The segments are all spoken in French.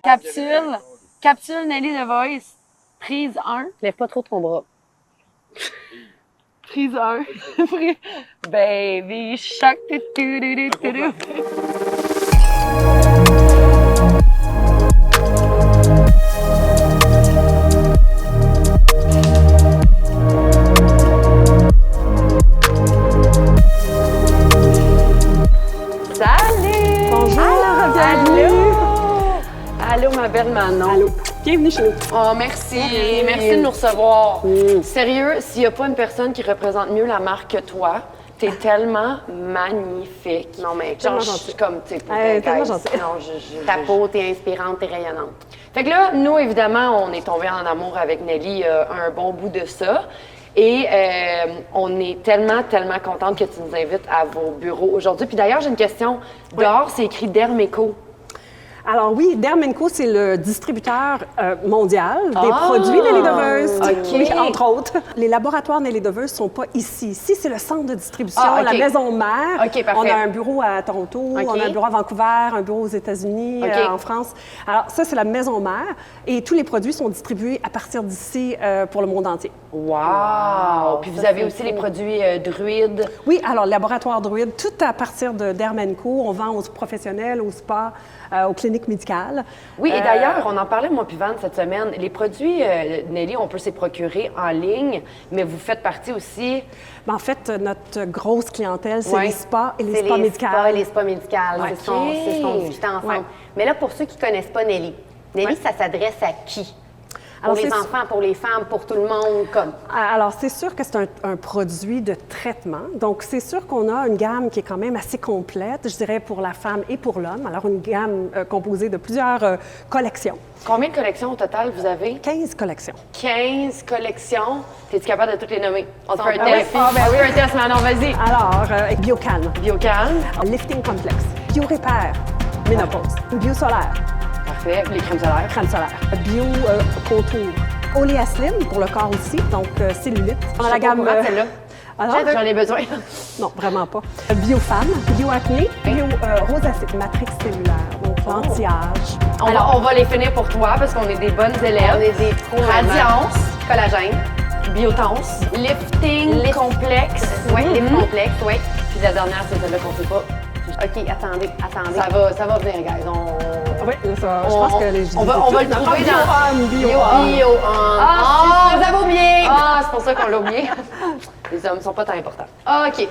Capsule Nelly The Voice. Prise 1. Lève pas trop ton bras. Prise 1. Baby Shark. Salut! Bonjour, bienvenue. Allô, ma belle Manon. Allô. Bienvenue chez nous. Oh, merci. Merci de nous recevoir. Sérieux, s'il n'y a pas une personne qui représente mieux la marque que toi, t'es tellement magnifique. Non, mais genre, je suis comme, tu sais, tellement gentille. Non, Ta peau, t'es inspirante, t'es rayonnante. Fait que là, nous, évidemment, on est tombés en amour avec Nelly un bon bout de ça. Et on est tellement contente que tu nous invites à vos bureaux aujourd'hui. Puis d'ailleurs, j'ai une question. Dehors, c'est écrit Dermeco. Alors oui, Derm & Co, c'est le distributeur mondial des produits Nelly DeVos. OK. Oui, entre autres. Les laboratoires Nelly DeVos ne sont pas ici. Ici, c'est le centre de distribution, OK. la maison mère. OK, parfait. On a un bureau à Toronto, on a un bureau à Vancouver, un bureau aux États-Unis, OK. en France. Alors ça, c'est la maison mère. Et tous les produits sont distribués à partir d'ici pour le monde entier. Wow! Puis vous avez aussi les produits druides. Oui, alors, laboratoire druide, tout à partir de Derm & Co. On vend aux professionnels, aux spas, aux cliniques médicales. Oui, et d'ailleurs, on en parlait, moi puis Van, cette semaine. Les produits, Nelly, on peut se les procurer en ligne, mais vous faites partie aussi... En fait, notre grosse clientèle, c'est Ouais. les spas et les C'est spas les médicales. spas et les spas médicales. OK. C'est ce qu'on discutait ensemble. Ouais. Mais là, pour ceux qui ne connaissent pas Nelly, Nelly, ça s'adresse à qui? Pour Alors, les c'est- enfants, pour les femmes, pour tout le monde, comme. Alors, c'est sûr que c'est un produit de traitement. Donc, c'est sûr qu'on a une gamme qui est quand même assez complète, je dirais, pour la femme et pour l'homme. Alors, une gamme composée de plusieurs collections. Combien de collections au total vous avez? 15 collections. 15 collections. T'es-tu capable de toutes les nommer? On te fait un Ah oui. test. Ah, ben oui, un test, Manon, vas-y. Alors, Biocalme, Biocalme. Lifting Complex, Biorépère, Ménopause, Biosolaire, Parfait. Les crèmes solaires. crème solaire, Bio Contour, Oléaslim pour le corps aussi, donc cellulite. Dans la gamme. celle-là. Alors, J'en ai besoin. non, vraiment pas. Biofemme, Bioacné, Bio Rosacée, Matrix cellulaire, donc l'anti-âge. On va les finir pour toi parce qu'on est des bonnes élèves. On est des pros. Radiance, Collagène. biotense, lifting complexe. Oui, les complexes, oui. Puis la dernière, c'est celle-là qu'on sait pas. OK, attendez. Ça va venir, guys. Oui, ça, je pense que les on va le trouver dans... Bio. Ah, vous avez oublié! Ah, c'est pour ça qu'on l'a oublié. Les hommes sont pas tant importants. OK.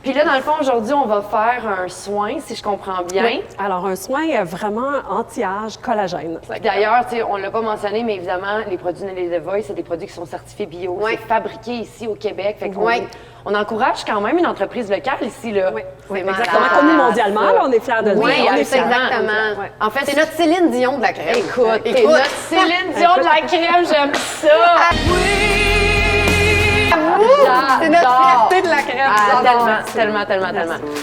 Puis là, dans le fond, aujourd'hui, on va faire un soin, si je comprends bien. Oui. Alors, un soin vraiment anti-âge, collagène. D'ailleurs, tu sais, on ne l'a pas mentionné, mais évidemment, les produits Nelly The Voice, c'est des produits qui sont certifiés bio. Oui. C'est fabriqué ici au Québec. Fait qu'on Oui. on encourage quand même une entreprise locale ici, là. Oui, C'est exactement. malade. Connu mondialement, là, on est fiers de le Oui, dire. on est c'est fiers. exactement. Ouais. En fait, C'est notre Céline Dion de la crème. Écoute, t'es notre Céline Dion de la crème, j'aime ça! C'est notre fierté de la crème. Ah, J'adore. tellement.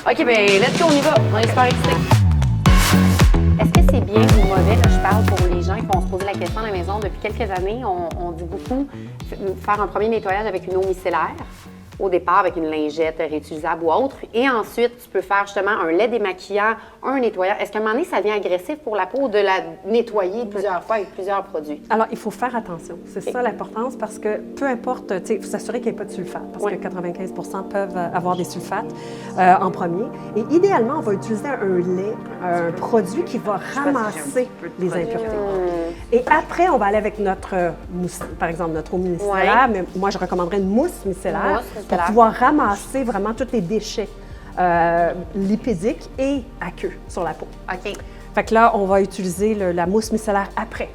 OK, ben let's go, on y va. On est super excités. Est-ce que c'est bien ou mauvais? Là, je parle pour les gens qui vont se poser la question à la maison. Depuis quelques années, on dit beaucoup faire un premier nettoyage avec une eau micellaire. Au départ, avec une lingette réutilisable ou autre. Et ensuite, tu peux faire justement un lait démaquillant, un nettoyeur. Est-ce qu'à un moment donné, ça devient agressif pour la peau de la nettoyer plusieurs fois avec plusieurs produits? Alors, il faut faire attention. C'est ça l'importance parce que peu importe, tu sais, il faut s'assurer qu'il n'y ait pas de sulfate parce que 95 peuvent avoir des sulfates en premier. Et idéalement, on va utiliser un lait, un produit qui va ramasser les impuretés. Et après, on va aller avec notre mousse, par exemple, notre eau micellaire, mais moi, je recommanderais une mousse micellaire pour pouvoir ramasser vraiment tous les déchets lipidiques et aqueux sur la peau. OK. Fait que là, on va utiliser la mousse micellaire après.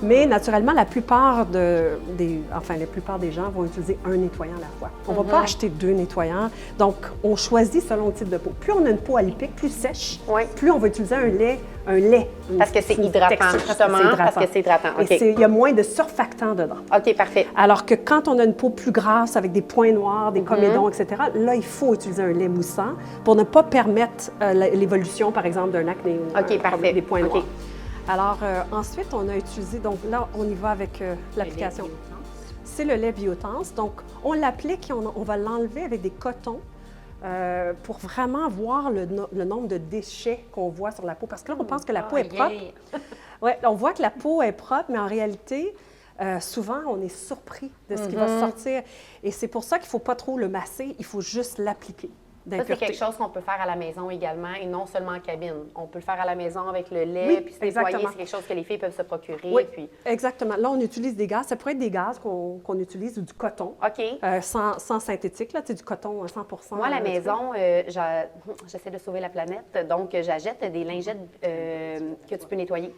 Mais naturellement, la plupart des gens vont utiliser un nettoyant à la fois. On ne va pas acheter 2 nettoyants. Donc, on choisit selon le type de peau. Plus on a une peau alipique, plus sèche, plus on va utiliser un lait. Parce que c'est une hydratant, texture. justement, parce que c'est hydratant. OK. Et il y a moins de surfactants dedans. OK, parfait. Alors que quand on a une peau plus grasse, avec des points noirs, des comédons, etc., là, il faut utiliser un lait moussant pour ne pas permettre l'évolution, par exemple, d'un acné ou OK, parfait. des points OK. noirs. Alors, ensuite, on a utilisé, donc là, on y va avec l'application. C'est le lait Biotense. Donc, on l'applique et on va l'enlever avec des cotons pour vraiment voir le nombre de déchets qu'on voit sur la peau. Parce que là, on pense que la peau est propre. Ouais, on voit que la peau est propre, mais en réalité, souvent, on est surpris de ce qui va sortir. Et c'est pour ça qu'il ne faut pas trop le masser, il faut juste l'appliquer. Ça, c'est quelque chose qu'on peut faire à la maison également et non seulement en cabine. On peut le faire à la maison avec le lait, puis se nettoyer. C'est quelque chose que les filles peuvent se procurer. Oui, puis... exactement. Là, on utilise des gaz. Ça pourrait être des gaz qu'on utilise ou du coton. OK. Sans synthétique, là, du coton 100 Moi, à la maison, j'essaie de sauver la planète. Donc, j'achète des lingettes que tu peux nettoyer.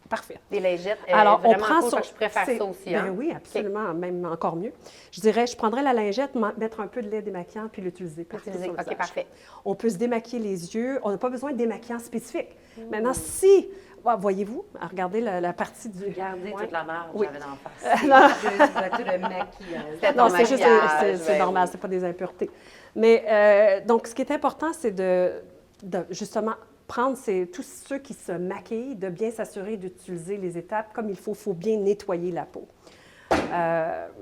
Parfait. Des lingettes. Alors, on prend cool, je préfère ça aussi. Ben oui, absolument, même encore mieux. Je dirais, je prendrais la lingette, mettre un peu de lait démaquillant puis l'utiliser. OK, parfait. On peut se démaquiller les yeux. On n'a pas besoin de démaquillant spécifique. Maintenant, si, voyez-vous, regardez la partie du... Regardez toute la marge que j'avais Non. d'en face. Tout le maquillage. Non, c'est juste, c'est normal, c'est pas des impuretés. Mais donc, ce qui est important, c'est de justement prendre tous ceux qui se maquillent, de bien s'assurer d'utiliser les étapes comme il faut. Il faut bien nettoyer la peau.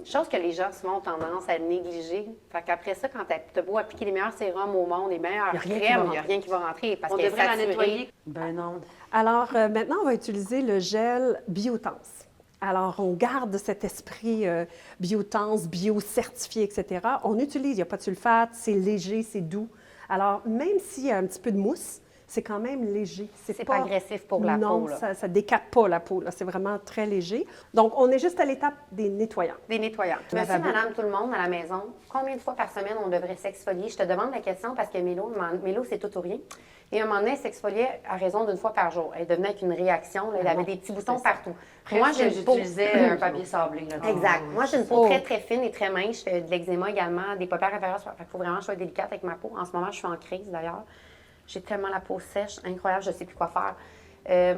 Chose que les gens souvent ont tendance à négliger. Fait qu'après ça, quand tu as beau appliquer les meilleurs sérums au monde, les meilleures crèmes, il n'y a rien qui va rentrer. Parce On qu'elle est devrait la saturée. nettoyer. Ben non. Alors, maintenant, on va utiliser le gel Biotense. Alors, on garde cet esprit Biotense, bio-certifié, etc. On utilise, il n'y a pas de sulfate, c'est léger, c'est doux. Alors, même s'il y a un petit peu de mousse, c'est quand même léger. C'est pas agressif pour la peau. Non, ça ne décape pas la peau. C'est vraiment très léger. Donc, on est juste à l'étape des nettoyants. Des nettoyants. Monsieur, madame, tout le monde à la maison, combien de fois par semaine on devrait s'exfolier? Je te demande la question parce que Mélo, c'est tout ou rien. Et à un moment donné, elle s'exfoliait à raison d'une fois par jour. Elle devenait avec une réaction. Là, elle avait des petits boutons partout. Moi, j'utilisais un papier sablé. Là, exact. Moi, j'ai une peau très, très fine et très mince. Je fais de l'eczéma également, des paupières inférieures. Il faut vraiment que je sois délicate avec ma peau. En ce moment, je suis en crise d'ailleurs. J'ai tellement la peau sèche, incroyable, je ne sais plus quoi faire.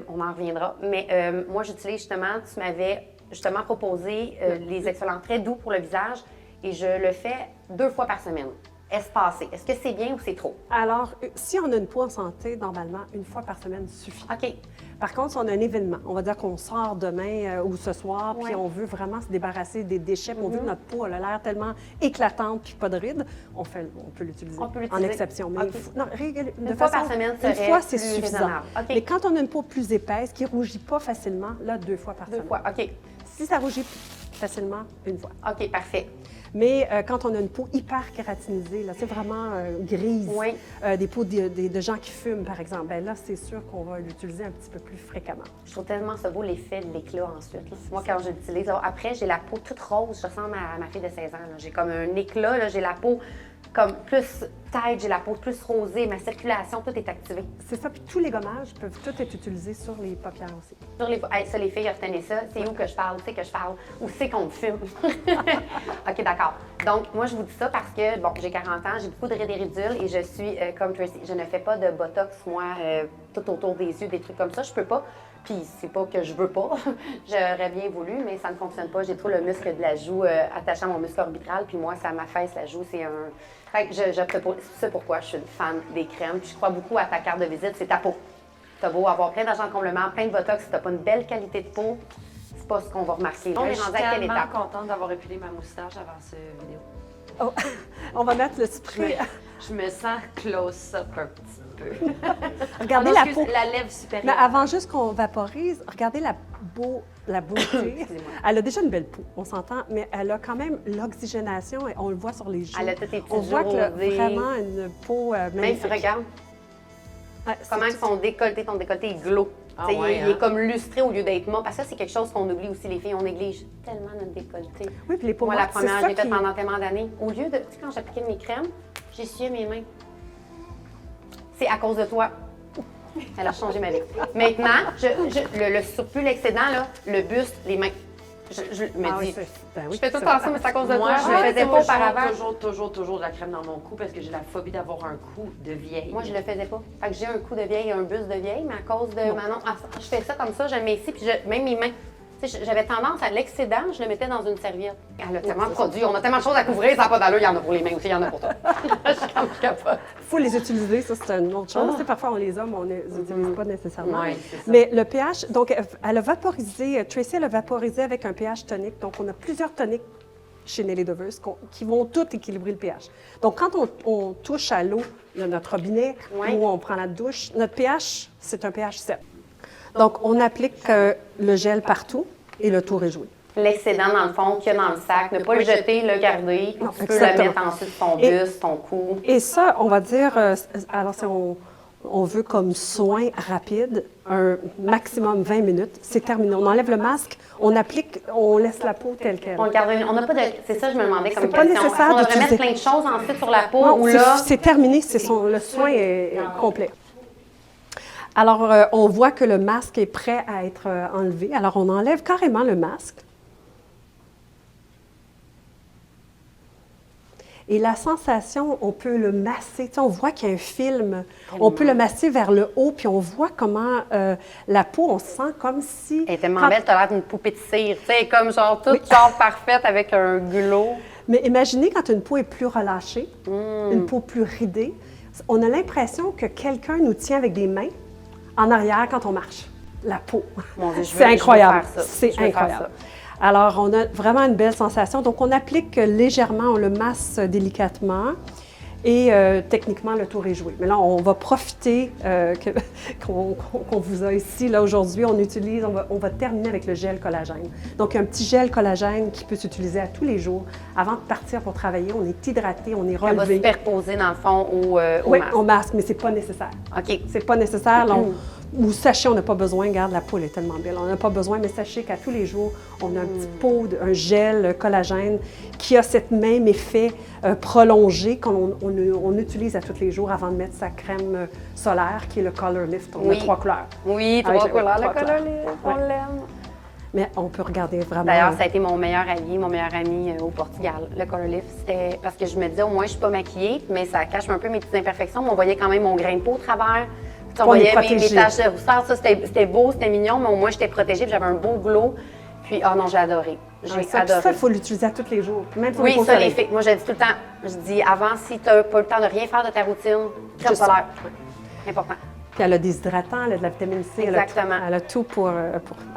On en reviendra. Mais moi, j'utilise justement, tu m'avais justement proposé les exfoliants très doux pour le visage et je le fais 2 fois par semaine. Espacé. Est-ce que c'est bien ou c'est trop? Alors, si on a une peau en santé, normalement, 1 fois par semaine suffit. OK. Par contre, si on a un événement, on va dire qu'on sort demain ou ce soir, puis on veut vraiment se débarrasser des déchets, puis on veut que notre peau elle a l'air tellement éclatante puis pas de rides, on peut l'utiliser en exception. Mais une fois par semaine serait une fois, c'est suffisant. Okay. Mais quand on a une peau plus épaisse, qui ne rougit pas facilement, là, 2 fois par semaine. 2 fois, OK. Si ça rougit facilement, 1 fois. OK, parfait. Mais quand on a une peau hyper kératinisée, là, c'est vraiment grise, des peaux de gens qui fument, par exemple, bien là, c'est sûr qu'on va l'utiliser un petit peu plus fréquemment. Je trouve tellement ça beau, l'effet de l'éclat ensuite. Là. Moi, quand je l'utilise, après, j'ai la peau toute rose. Je ressemble à ma fille de 16 ans. J'ai comme un éclat, là, j'ai la peau comme plus tête, j'ai la peau plus rosée, ma circulation, tout est activé. C'est ça, puis tous les gommages peuvent tout être utilisés sur les paupières aussi. Sur les ça, les filles, retenez ça. C'est où que je parle, c'est que je parle, ou c'est qu'on me fume. OK, d'accord. Donc, moi, je vous dis ça parce que, bon, j'ai 40 ans, j'ai beaucoup de rides et ridules et je suis comme Tracy. Je ne fais pas de botox, moi, tout autour des yeux, des trucs comme ça. Je peux pas. Puis, c'est pas que je veux pas. J'aurais bien voulu, mais ça ne fonctionne pas. J'ai trop le muscle de la joue attaché à mon muscle orbital. Puis moi, ça m'affaisse la joue. C'est un... Fait que c'est pourquoi je suis une fan des crèmes. Puis je crois beaucoup à ta carte de visite, c'est ta peau. T'as beau avoir plein d'argent de complément, plein de botox, si t'as pas une belle qualité de peau, c'est pas ce qu'on va remarquer. On est rendu à quelle étape? Je suis tellement contente d'avoir épilé ma moustache avant cette vidéo. Oh, on va mettre le spray. Je me sens close-up un petit peu. Regardez la peau. La lèvre supérieure. Mais avant juste qu'on vaporise, regardez la beauté. Elle a déjà une belle peau, on s'entend, mais elle a quand même l'oxygénation et on le voit sur les joues. Elle a toutes les petites on voit joues que vraiment une peau magnifique. Même, regarde. Comment ton décolleté est glow. Ah il est comme lustré au lieu d'être mat. Parce que ça, c'est quelque chose qu'on oublie aussi, les filles. On néglige tellement notre décolleté. Oui, puis les peaux moi, mortes, la première, c'est j'ai ça fait pendant tellement d'années. Au lieu de, tu sais, quand j'appliquais mes crèmes, j'essuyais mes mains. C'est à cause de toi. Elle a changé ma vie. Maintenant, le surplus, l'excédent, là, le buste, les mains. Je me dis, je fais tout le temps ça, mais c'est à cause de toi. Je le faisais pas auparavant. Toujours de la crème dans mon cou parce que j'ai la phobie d'avoir un cou de vieille. Moi, je le faisais pas. Fait que j'ai un cou de vieille et un buste de vieille, mais à cause de Manon, je fais ça comme ça, je le mets ici, puis même mes mains. J'avais tendance à l'excédent, je le mettais dans une serviette. Elle a tellement de produits, on a tellement de choses à couvrir, ça n'a pas d'allure, il y en a pour les mains aussi, il y en a pour toi. Je capote. Il faut les utiliser, ça c'est une autre chose. Parfois, on les a, mais on ne les utilise pas nécessairement. Oui, mais le pH, donc elle a vaporisé, Tracy, elle a vaporisé avec un pH tonique. Donc, on a plusieurs toniques chez Nelly Dovers qui vont toutes équilibrer le pH. Donc, quand on touche à l'eau de notre robinet Oui. ou on prend la douche, notre pH, c'est un pH 7. Donc, on applique le gel partout et le tour est joué. L'excédent, dans le fond, qu'il y a dans le sac, ne pas le jeter, le garder. Non, Tu peux le exactement. mettre ensuite sur ton Et- buste, ton cou. Et ça, on va dire, alors si on veut comme soin rapide, un maximum 20 minutes, c'est terminé. On enlève le masque, on applique, on laisse la peau telle qu'elle. On le garde. On n'a pas de. C'est ça, je me demandais comme C'est pas question. nécessaire Est-ce qu'on devrait d'utiliser. mettre plein de choses ensuite sur la peau Non, ou c'est- là. c'est terminé, le soin est complet. Alors, on voit que le masque est prêt à être enlevé. Alors, on enlève carrément le masque. Et la sensation, on peut le masser. Tu sais, on voit qu'il y a un film. On peut le masser vers le haut, puis on voit comment la peau, on sent comme si... Elle est tellement quand- belle, t'as l'air d'une poupée de cire. Tu sais, comme genre toute genre parfaite avec un glow. Mais imaginez quand une peau est plus relâchée, Mm. une peau plus ridée, on a l'impression que quelqu'un nous tient avec des mains en arrière quand on marche. La peau. Mon Dieu, je veux- C'est je veux incroyable. faire ça. C'est Je veux faire incroyable. Alors, on a vraiment une belle sensation. Donc, on applique légèrement, on le masse délicatement et techniquement, le tour est joué. Mais là, on va profiter qu'on vous a ici, là, aujourd'hui. On va terminer avec le gel collagène. Donc, un petit gel collagène qui peut s'utiliser à tous les jours. Avant de partir pour travailler, on est hydraté, on est Elle va relevé. superposer, dans le fond, au Oui, masque. on masque, mais c'est pas nécessaire. OK. C'est pas nécessaire. Là, ou sachez, on n'a pas besoin. Regarde, la peau, elle est tellement belle. On n'a pas besoin, mais sachez qu'à tous les jours, on a un petit pot, un gel collagène qui a cet même effet prolongé qu'on utilise à tous les jours avant de mettre sa crème solaire, qui est le Color Lift. On a Oui. 3 couleurs. Oui, Avec trois le- couleurs, trois le color, couleurs. on Ouais. l'aime. Mais on peut regarder vraiment. D'ailleurs, ça a été mon meilleur ami au Portugal, le Color Lift. C'était parce que je me disais, au moins, je suis pas maquillée, mais ça cache un peu mes petites imperfections, mais on voyait quand même mon grain de peau au travers. Puis on On est voyait mes protégé. taches de rousseur. Ça, c'était beau, c'était mignon, mais au moins, j'étais protégée, puis j'avais un beau glow. Puis, oh non, j'ai adoré. J'ai ça, adoré. il faut l'utiliser à tous les jours. Même pour Oui, les peaux ça, les soleil. filles. Moi, j'ai dit tout le temps, je dis, avant, si tu n'as pas le temps de rien faire de ta routine, crème Juste- solaire. Important. Puis elle a des hydratants, elle a de la vitamine C, Exactement. Elle a tout pour...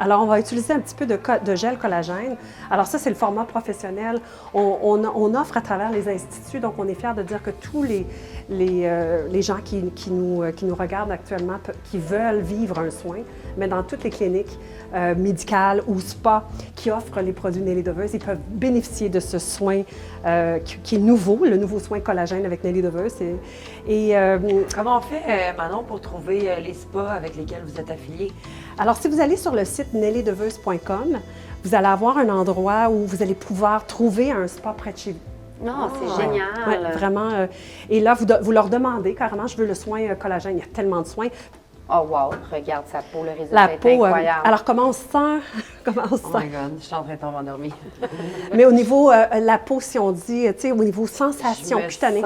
Alors, on va utiliser un petit peu de gel collagène. Alors ça, c'est le format professionnel. On offre à travers les instituts, donc on est fiers de dire que tous les gens qui nous regardent actuellement, qui veulent vivre un soin, mais dans toutes les cliniques médicales ou spa qui offrent les produits Nelly Dovers, ils peuvent bénéficier de ce soin qui est nouveau, le nouveau soin collagène avec Nelly Dovers. Comment on fait, Manon, pour trouver les spas avec lesquels vous êtes affiliés? Alors, si vous allez sur le site nellydevers.com, vous allez avoir un endroit où vous allez pouvoir trouver un spa près de chez vous. Non, c'est génial. Ouais, vraiment. Et là, vous leur demandez carrément, je veux le soin collagène. Il y a tellement de soins. Oh wow, regarde sa peau, le résultat La est peau, incroyable. alors comment on se sent? Comment on se Oh sent? my God, je suis en train de tomber endormie. Mais au niveau la peau, si on dit, tu sais, au niveau sensation cutanée.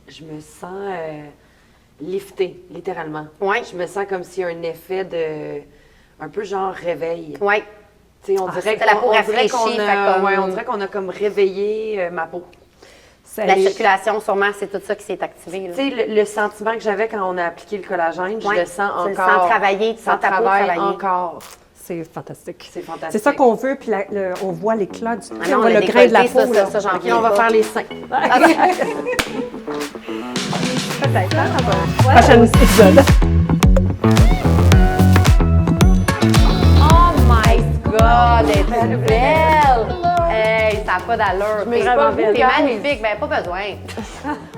Je me sens liftée, littéralement. Ouais. Je me sens comme s'il y a un effet de... un peu genre réveil. Oui. Tu sais, on dirait c'était la peau qu'on dirait rafraîchie, qu'on fait a, comme- ouais, on dirait qu'on a comme réveillé ma peau. La circulation, sûrement, c'est tout ça qui s'est activé. là. Tu sais, le sentiment que j'avais quand on a appliqué le collagène, je Ouais, le sens tu encore. le sens travailler, tu Ça sens ta peau travaille travailler. encore. C'est fantastique. C'est fantastique. C'est ça qu'on veut, puis on voit l'éclat du... Ah tu sais, non, on voit le le grain de la décolleté, peau. ça, là. ça, j'en OK, reviens on va pas. faire les seins. Peut-être, hein, prochain épisode. Oh my God, elle est belle! Hey, ça n'a pas d'allure. T'es vraiment belle. T'es magnifique, ben pas besoin.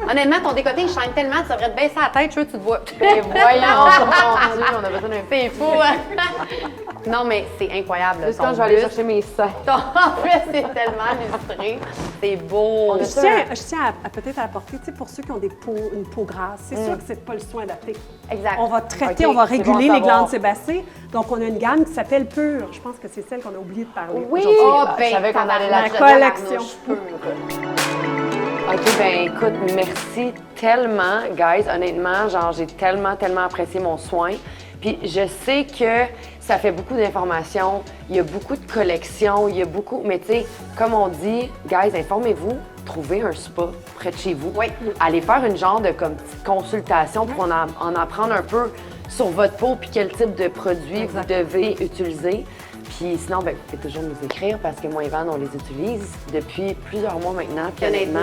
Honnêtement, ton décolleté, il shine tellement, tu devrais te baisser la tête, je veux que tu te vois. Mais voyons, mon Dieu, on a besoin d'un C'est fou, hein? Non, mais c'est incroyable. Juste ton quand je vais aller buste. chercher mes seins. En fait, c'est tellement lustré. C'est beau. Je tiens à peut-être à apporter, tu sais, pour ceux qui ont une peau grasse, c'est sûr que c'est pas le soin adapté. Exact. On va traiter, Ok, on va c'est réguler bon à les savoir. glandes sébacées. Donc, on a une gamme qui s'appelle Pure. Je pense que c'est celle qu'on a oublié de parler Oui, aujourd'hui. Oh, je savais qu'on allait la La collection. OK, ben écoute, merci tellement, guys. Honnêtement, genre, j'ai tellement apprécié mon soin. Puis je sais que ça fait beaucoup d'informations, il y a beaucoup de collections, il y a beaucoup... Mais tu sais, comme on dit, guys, informez-vous, trouvez un spa près de chez vous. Oui. Allez faire une genre de comme, petite consultation pour en apprendre un peu sur votre peau puis quel type de produit vous devez utiliser. Puis sinon, ben, vous pouvez toujours nous écrire parce que moi et Van, on les utilise depuis plusieurs mois maintenant. Puis Honnêtement,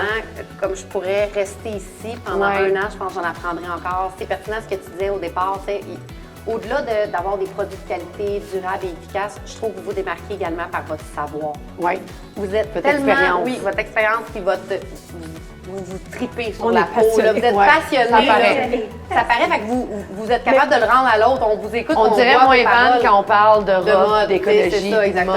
comme je pourrais rester ici pendant Ouais. 1 an, je pense que j'en apprendrai encore. C'est pertinent ce que tu disais au départ. Tu sais, au-delà d'avoir des produits de qualité, durables et efficaces, je trouve que vous vous démarquez également par votre savoir. Oui. Vous êtes Votre tellement, expérience. oui, votre expérience puis vous tripez sur On la est peau. Là. Vous êtes Ouais, passionné. ça paraît. Ça paraît, fait que vous êtes capable de le rendre à l'autre. On vous écoute, On dirait voit moi vos et Van paroles quand on parle de de robe, mode. d'écologie, C'est ça, de exactement.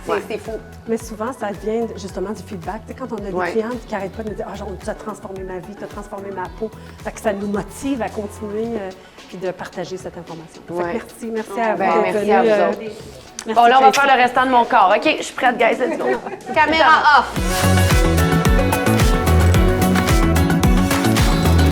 mode. C'est fou. Mais souvent, ça vient justement du feedback. Tu sais, quand on a des Ouais. clientes qui n'arrêtent pas de nous dire « Ah, genre, tu as transformé ma vie, tu as transformé ma peau », fait que ça nous motive à continuer puis de partager cette information. Fait que Ouais. merci à vous Ben, d'être merci venus, à vous autres. merci, Bon, là, on va Tracy. faire le restant de mon corps. OK, je suis prête, guys, let's go. Caméra off!